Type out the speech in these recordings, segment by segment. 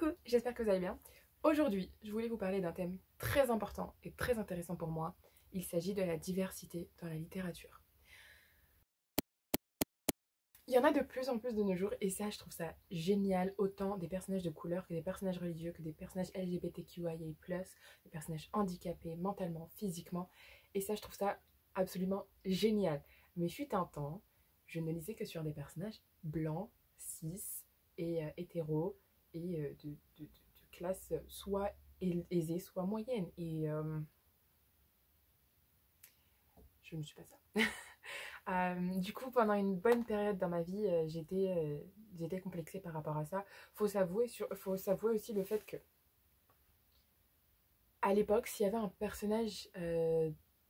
Coucou, j'espère que vous allez bien. Aujourd'hui, je voulais vous parler d'un thème très important et très intéressant pour moi. Il s'agit de la diversité dans la littérature. Il y en a de plus en plus de nos jours et ça, je trouve ça génial. Autant des personnages de couleur que des personnages religieux, que des personnages LGBTQIA+, des personnages handicapés mentalement, physiquement. Et ça, je trouve ça absolument génial. Mais fut un temps, je ne lisais que sur des personnages blancs, cis et hétéros et de classe soit aisée, soit moyenne. Et je ne suis pas ça. Du coup, pendant une bonne période dans ma vie, j'étais complexée par rapport à ça. Faut s'avouer aussi le fait que, à l'époque, s'il y avait un personnage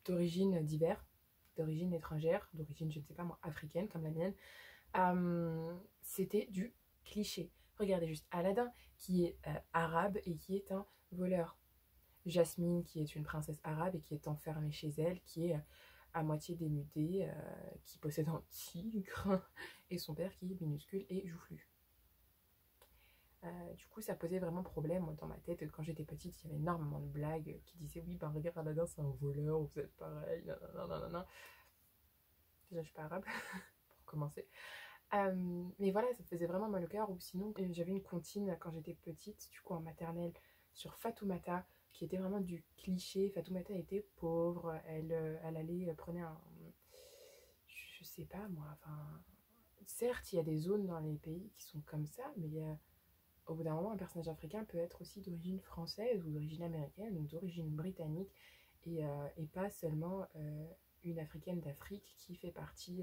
d'origine diverse, d'origine étrangère, d'origine, je ne sais pas moi, africaine comme la mienne, c'était du cliché. Regardez juste Aladdin, qui est arabe et qui est un voleur. Jasmine, qui est une princesse arabe et qui est enfermée chez elle, qui est à moitié dénudée, qui possède un tigre, et son père qui est minuscule et joufflu. Du coup, ça posait vraiment problème dans ma tête. Quand j'étais petite, il y avait énormément de blagues qui disaient oui, ben regarde Aladdin, c'est un voleur, vous êtes pareil, nanana. Déjà, je suis pas arabe, pour commencer. Mais voilà, ça me faisait vraiment mal au cœur. Ou sinon, j'avais une comptine quand j'étais petite, du coup en maternelle, sur Fatoumata, qui était vraiment du cliché. Fatoumata était pauvre, elle allait, prenait un... Je sais pas moi, enfin... Certes, il y a des zones dans les pays qui sont comme ça, mais au bout d'un moment, un personnage africain peut être aussi d'origine française ou d'origine américaine ou d'origine britannique et pas seulement une africaine d'Afrique qui fait partie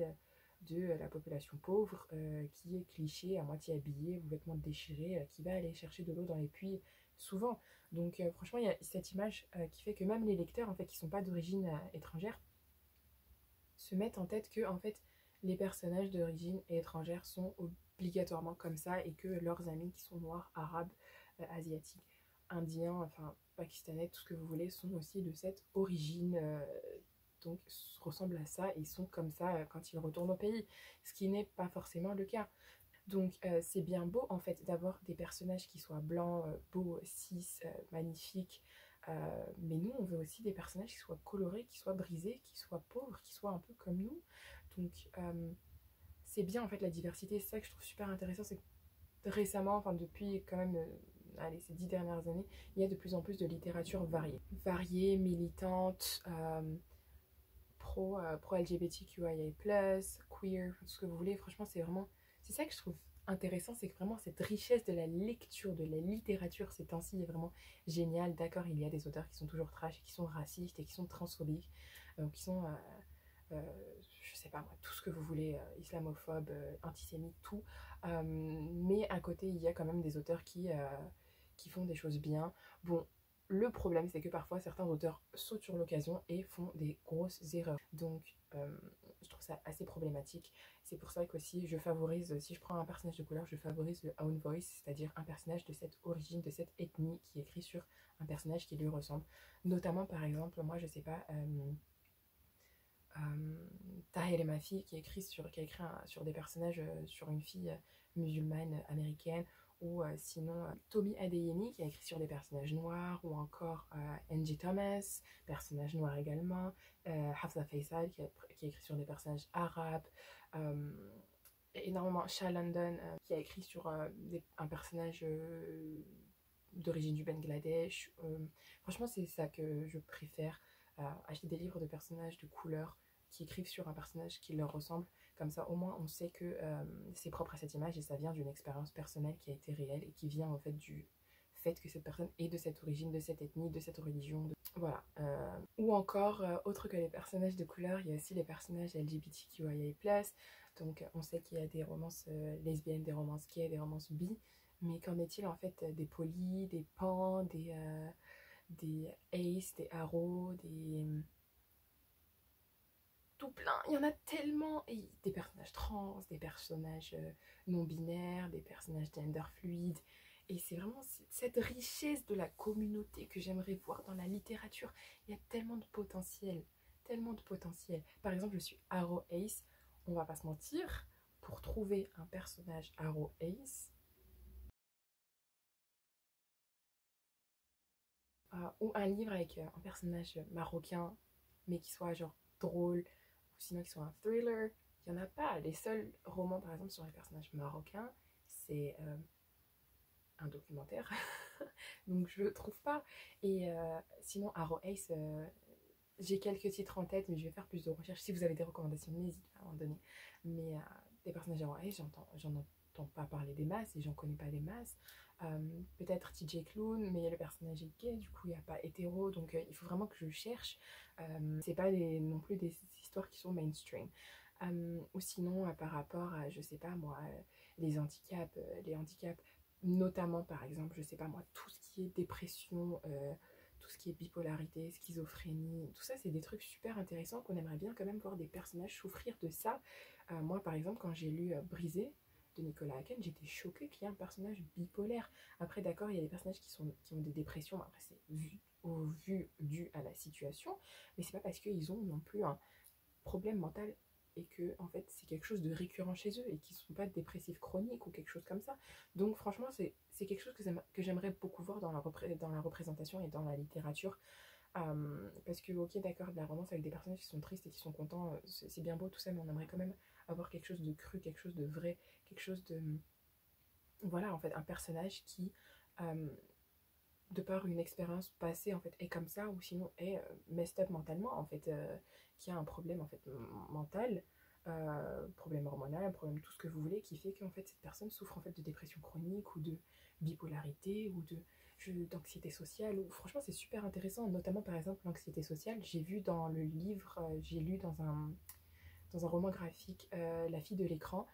de la population pauvre, qui est cliché, à moitié habillée, ou vêtements déchirés, qui va aller chercher de l'eau dans les puits souvent. Donc franchement, il y a cette image qui fait que même les lecteurs en fait, qui ne sont pas d'origine étrangère se mettent en tête que en fait, les personnages d'origine étrangère sont obligatoirement comme ça et que leurs amis qui sont noirs, arabes, asiatiques, indiens, enfin pakistanais, tout ce que vous voulez, sont aussi de cette origine, donc ressemblent à ça et sont comme ça quand ils retournent au pays, ce qui n'est pas forcément le cas. Donc c'est bien beau en fait d'avoir des personnages qui soient blancs, beaux, cis, magnifiques, mais nous on veut aussi des personnages qui soient colorés, qui soient brisés, qui soient pauvres, qui soient un peu comme nous. Donc c'est bien en fait la diversité, c'est ça que je trouve super intéressant, c'est que récemment, enfin depuis quand même allez, ces 10 dernières années, il y a de plus en plus de littérature variée, militante, pro LGBTQIA+, queer, tout ce que vous voulez. Franchement, c'est ça que je trouve intéressant, c'est que vraiment cette richesse de la lecture, de la littérature ces temps-ci est vraiment géniale. D'accord, il y a des auteurs qui sont toujours trash et qui sont racistes et qui sont transphobiques, qui sont, je sais pas moi, tout ce que vous voulez, islamophobes, antisémites, tout. Mais à côté, il y a quand même des auteurs qui font des choses bien. Bon, le problème, c'est que parfois, certains auteurs sautent sur l'occasion et font des grosses erreurs. Donc, je trouve ça assez problématique. C'est pour ça qu'aussi, je favorise, si je prends un personnage de couleur, je favorise le own voice, c'est-à-dire un personnage de cette origine, de cette ethnie qui écrit sur un personnage qui lui ressemble. Notamment, par exemple, moi, je sais pas... Tahir Mafi qui a écrit sur des personnages, sur une fille musulmane américaine, ou sinon Tomi Adeyemi qui a écrit sur des personnages noirs, ou encore Angie Thomas, personnage noir également, Hafsa Faisal qui a écrit sur des personnages arabes, énormément Shah London qui a écrit sur un personnage d'origine du Bangladesh. Franchement, c'est ça que je préfère, acheter des livres de personnages de couleur qui écrivent sur un personnage qui leur ressemble. Comme ça, au moins, on sait que c'est propre à cette image et ça vient d'une expérience personnelle qui a été réelle et qui vient en fait du fait que cette personne est de cette origine, de cette ethnie, de cette religion. Voilà. Ou encore, autre que les personnages de couleur, il y a aussi les personnages LGBTQIA+. Donc, on sait qu'il y a des romances lesbiennes, des romances gays, des romances bi. Mais qu'en est-il en fait des polis, des pans, des ace, des arrows, tout plein, il y en a tellement, et des personnages trans, des personnages non binaires, des personnages gender fluides, et c'est vraiment cette richesse de la communauté que j'aimerais voir dans la littérature. Il y a tellement de potentiel, tellement de potentiel. Par exemple, je suis Arrow Ace, on va pas se mentir, pour trouver un personnage Arrow Ace, ou un livre avec un personnage marocain, mais qui soit genre drôle, ou sinon qui soit un thriller. Il n'y en a pas. Les seuls romans, par exemple, sur les personnages marocains, c'est un documentaire. Donc je trouve pas. Et sinon, Arrow Ace, j'ai quelques titres en tête, mais je vais faire plus de recherches. Si vous avez des recommandations, n'hésitez pas à en donner. Mais des personnages Arrow Ace, j'en entends pas parler des masses et j'en connais pas des masses. Peut-être TJ Clown, mais le personnage est gay, du coup il n'y a pas hétéro, donc il faut vraiment que je cherche. C'est pas non plus des histoires qui sont mainstream. Ou sinon, par rapport à, je sais pas moi, les handicaps, notamment par exemple, je sais pas moi, tout ce qui est dépression, tout ce qui est bipolarité, schizophrénie, tout ça c'est des trucs super intéressants qu'on aimerait bien quand même voir des personnages souffrir de ça. Moi par exemple, quand j'ai lu Brisé de Nicolas Haken, j'étais choquée qu'il y ait un personnage bipolaire. Après d'accord, il y a des personnages qui ont des dépressions, après c'est vu dû à la situation, mais c'est pas parce qu'ils ont non plus un problème mental et que en fait c'est quelque chose de récurrent chez eux et qu'ils ne sont pas dépressifs chroniques ou quelque chose comme ça. Donc franchement c'est quelque chose que j'aimerais beaucoup voir dans la représentation et dans la littérature. Parce que ok d'accord, de la romance avec des personnages qui sont tristes et qui sont contents, c'est bien beau tout ça, mais on aimerait quand même avoir quelque chose de cru, quelque chose de vrai, quelque chose de... Voilà, en fait, un personnage qui, de par une expérience passée, en fait, est comme ça, ou sinon est messed up mentalement, en fait, qui a un problème, en fait, mental, problème hormonal, problème tout ce que vous voulez, qui fait qu'en fait, cette personne souffre, en fait, de dépression chronique, ou de bipolarité, ou d'anxiété sociale, ou franchement, c'est super intéressant, notamment, par exemple, l'anxiété sociale, j'ai vu dans le livre, j'ai lu dans un roman graphique, La fille de l'écran,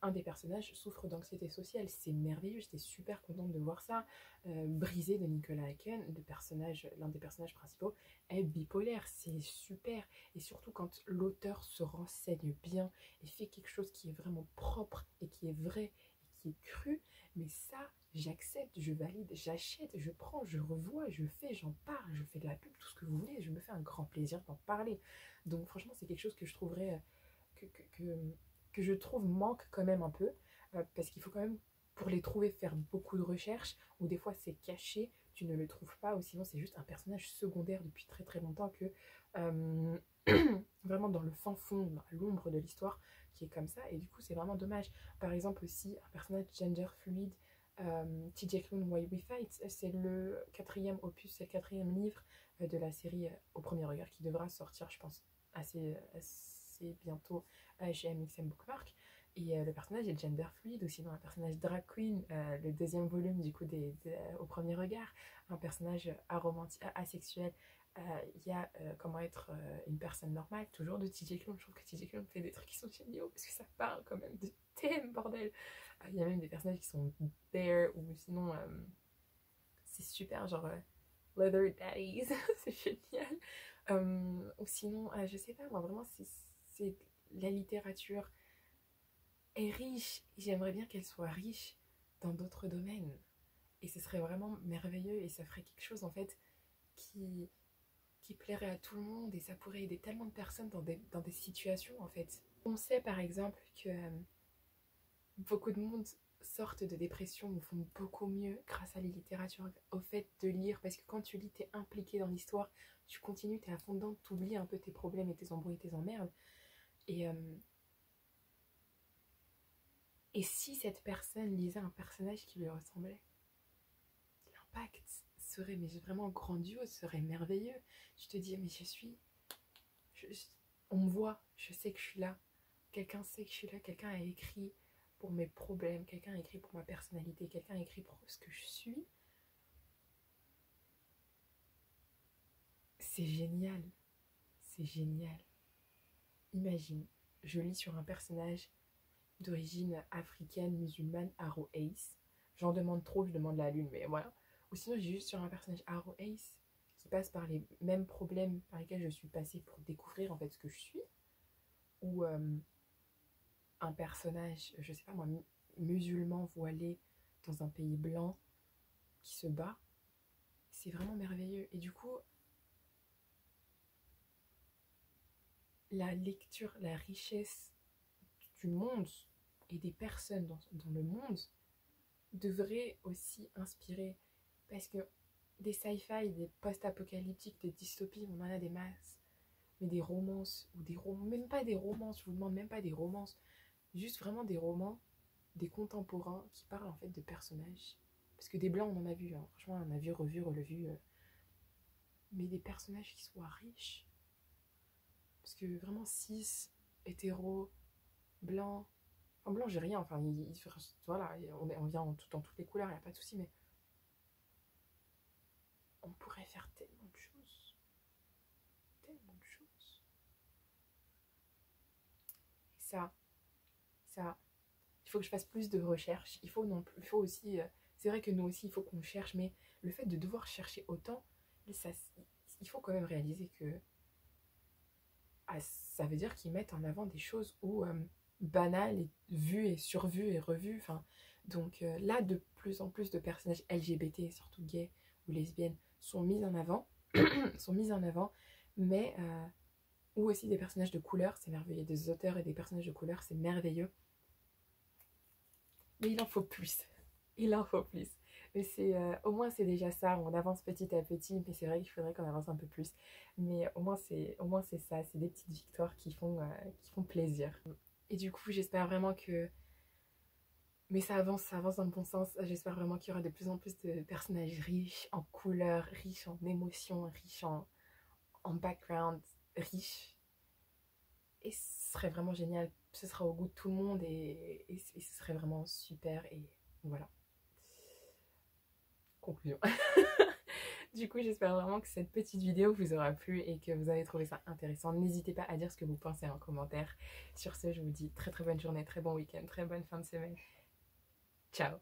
un des personnages souffre d'anxiété sociale. C'est merveilleux, j'étais super contente de voir ça. Brisé de Nicolas Haken, l'un des personnages principaux, est bipolaire, c'est super. Et surtout quand l'auteur se renseigne bien et fait quelque chose qui est vraiment propre et qui est vrai et qui est cru, mais ça, j'accepte, je valide, j'achète, je prends, je revois, je fais, j'en parle, je fais de la pub, tout ce que vous voulez, je me fais un grand plaisir d'en parler. Donc franchement, c'est quelque chose que je trouverais, que, que, que, que je trouve manque quand même un peu, parce qu'il faut quand même, pour les trouver, faire beaucoup de recherches, ou des fois c'est caché, tu ne le trouves pas, ou sinon c'est juste un personnage secondaire depuis très très longtemps que euh, vraiment dans le fin fond, dans l'ombre de l'histoire, qui est comme ça, et du coup c'est vraiment dommage. Par exemple aussi, un personnage gender fluide, TJ Clown Why We Fight, c'est le quatrième opus, c'est le quatrième livre de la série Au Premier Regard qui devra sortir, je pense, assez bientôt chez MXM Bookmark. Et le personnage est gender fluide, ou sinon un personnage drag queen, le deuxième volume du coup Au Premier Regard, un personnage asexuel. Il y a Comment être une personne normale, toujours de TJ Clown. Je trouve que TJ Clown fait des trucs qui sont géniaux parce que ça parle quand même de thème, bordel. Il y a même des personnages qui sont bear, ou sinon c'est super, genre Leather Daddies, c'est génial. Ou sinon, je sais pas, moi vraiment, c'est la littérature est riche. J'aimerais bien qu'elle soit riche dans d'autres domaines. Et ce serait vraiment merveilleux et ça ferait quelque chose en fait qui, qui plairait à tout le monde et ça pourrait aider tellement de personnes dans des situations en fait. On sait par exemple que beaucoup de monde sortent de dépression ou font beaucoup mieux grâce à la littérature, au fait de lire, parce que quand tu lis, t'es impliqué dans l'histoire, tu continues, t'es à fond dedans, t'oublies un peu tes problèmes et tes embrouilles et tes emmerdes. Et, et si cette personne lisait un personnage qui lui ressemblait, l'impact serait mais vraiment grandiose, serait merveilleux. Tu te dis, mais on me voit, je sais que je suis là, quelqu'un sait que je suis là, quelqu'un a écrit pour mes problèmes, quelqu'un a écrit pour ma personnalité, quelqu'un a écrit pour ce que je suis. C'est génial, c'est génial. Imagine, je lis sur un personnage d'origine africaine, musulmane, Arrow Ace. J'en demande trop, je demande la lune, mais voilà. Ou sinon, j'ai juste sur un personnage Arrow Ace qui passe par les mêmes problèmes par lesquels je suis passée pour découvrir en fait ce que je suis. Ou un personnage, je sais pas moi, musulman voilé dans un pays blanc qui se bat. C'est vraiment merveilleux. Et du coup, la lecture, la richesse du monde et des personnes dans le monde devrait aussi inspirer. Parce que des sci-fi, des post-apocalyptiques, des dystopies, on en a des masses. Mais des romances, ou des romans, même pas des romances, je vous demande même pas des romances, juste vraiment des romans, des contemporains qui parlent en fait de personnages. Parce que des blancs, on en a vu, hein. Franchement, on en a vu, revu, relevu. Mais des personnages qui soient riches. Parce que vraiment, cis, hétéro, blanc. En blanc, j'ai rien, enfin, voilà, on vient dans toutes les couleurs, il n'y a pas de souci, mais on pourrait faire tellement de choses. Tellement de choses. Et ça, il faut que je fasse plus de recherches. Il faut aussi, c'est vrai que nous aussi, il faut qu'on cherche, mais le fait de devoir chercher autant, ça, il faut quand même réaliser que ça veut dire qu'ils mettent en avant des choses où banales et vues et survues et revues. Enfin, donc là, de plus en plus de personnages LGBT, surtout gays ou lesbiennes, sont mis en avant, sont mis en avant, mais ou aussi des personnages de couleur, c'est merveilleux, des auteurs et des personnages de couleur, c'est merveilleux. Mais il en faut plus. Il en faut plus. Mais au moins c'est déjà ça, on avance petit à petit, mais c'est vrai qu'il faudrait qu'on avance un peu plus. Mais au moins c'est ça, c'est des petites victoires qui font plaisir. Et du coup, j'espère vraiment que... Mais ça avance dans le bon sens. J'espère vraiment qu'il y aura de plus en plus de personnages riches en couleurs, riches en émotions, riches en background, riches. Et ce serait vraiment génial. Ce sera au goût de tout le monde et ce serait vraiment super. Et voilà. Conclusion. Du coup, j'espère vraiment que cette petite vidéo vous aura plu et que vous avez trouvé ça intéressant. N'hésitez pas à dire ce que vous pensez en commentaire. Sur ce, je vous dis très très bonne journée, très bon week-end, très bonne fin de semaine. Ciao!